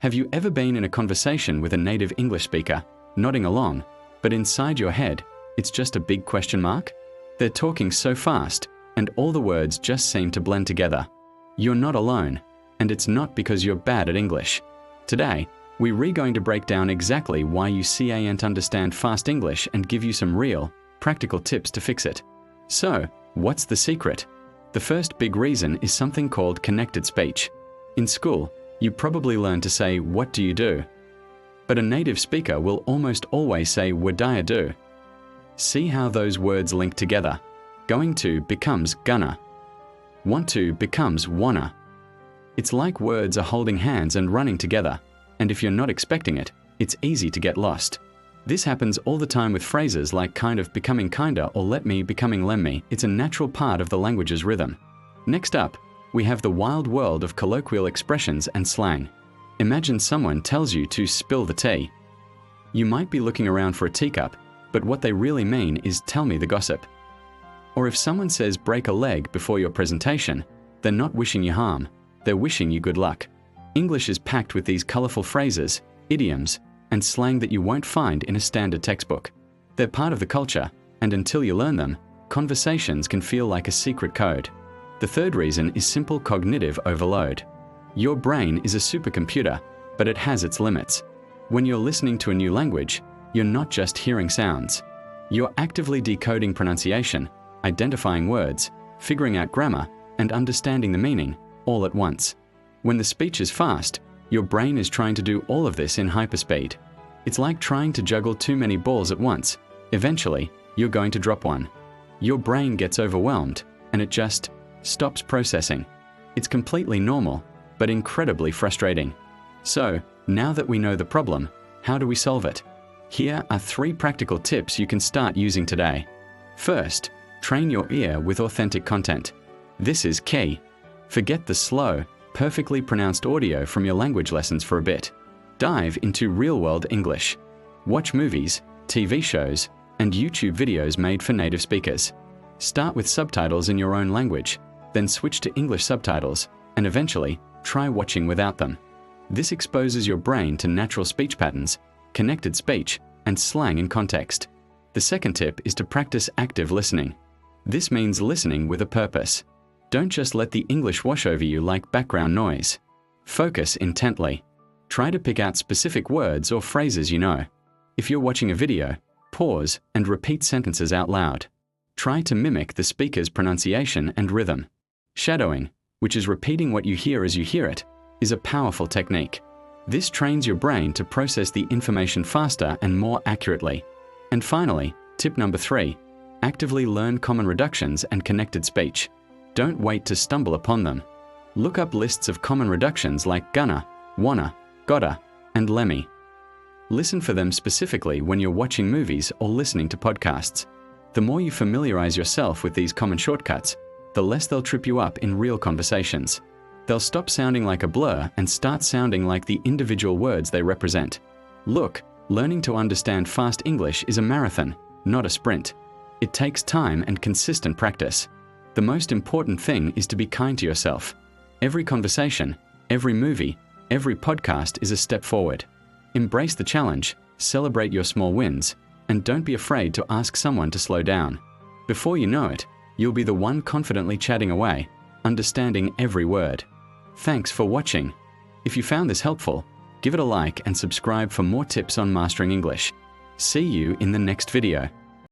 Have you ever been in a conversation with a native English speaker, nodding along, but inside your head, it's just a big question mark? They're talking so fast, and all the words just seem to blend together. You're not alone, and it's not because you're bad at English. Today, we're going to break down exactly why you can't understand fast English and give you some real, practical tips to fix it. So, what's the secret? The first big reason is something called connected speech. In school, you probably learn to say, "What do you do?" But a native speaker will almost always say, "What do I do?" See how those words link together. Going to becomes gonna. Want to becomes wanna. It's like words are holding hands and running together, and if you're not expecting it, it's easy to get lost. This happens all the time with phrases like kind of becoming kinda or let me becoming lem me. It's a natural part of the language's rhythm. Next up, we have the wild world of colloquial expressions and slang. Imagine someone tells you to spill the tea. You might be looking around for a teacup, but what they really mean is tell me the gossip. Or if someone says break a leg before your presentation, they're not wishing you harm, they're wishing you good luck. English is packed with these colorful phrases, idioms, and slang that you won't find in a standard textbook. They're part of the culture, and until you learn them, conversations can feel like a secret code. The third reason is simple cognitive overload. Your brain is a supercomputer, but it has its limits. When you're listening to a new language, you're not just hearing sounds. You're actively decoding pronunciation, identifying words, figuring out grammar, and understanding the meaning, all at once. When the speech is fast, your brain is trying to do all of this in hyperspeed. It's like trying to juggle too many balls at once. Eventually, you're going to drop one. Your brain gets overwhelmed, and it just stops processing. It's completely normal, but incredibly frustrating. So, now that we know the problem, how do we solve it? Here are 3 practical tips you can start using today. First, train your ear with authentic content. This is key. Forget the slow, perfectly pronounced audio from your language lessons for a bit. Dive into real-world English. Watch movies, TV shows, and YouTube videos made for native speakers. Start with subtitles in your own language, then switch to English subtitles, and eventually, try watching without them. This exposes your brain to natural speech patterns, connected speech, and slang in context. The second tip is to practice active listening. This means listening with a purpose. Don't just let the English wash over you like background noise. Focus intently. Try to pick out specific words or phrases you know. If you're watching a video, pause and repeat sentences out loud. Try to mimic the speaker's pronunciation and rhythm. Shadowing, which is repeating what you hear as you hear it, is a powerful technique. This trains your brain to process the information faster and more accurately. And finally, tip number 3, actively learn common reductions and connected speech. Don't wait to stumble upon them. Look up lists of common reductions like gonna, wanna, gotta, and lemmy. Listen for them specifically when you're watching movies or listening to podcasts. The more you familiarize yourself with these common shortcuts, the less they'll trip you up in real conversations. They'll stop sounding like a blur and start sounding like the individual words they represent. Look, learning to understand fast English is a marathon, not a sprint. It takes time and consistent practice. The most important thing is to be kind to yourself. Every conversation, every movie, every podcast is a step forward. Embrace the challenge, celebrate your small wins, and don't be afraid to ask someone to slow down. Before you know it, you'll be the one confidently chatting away, understanding every word. Thanks for watching. If you found this helpful, give it a like and subscribe for more tips on mastering English. See you in the next video.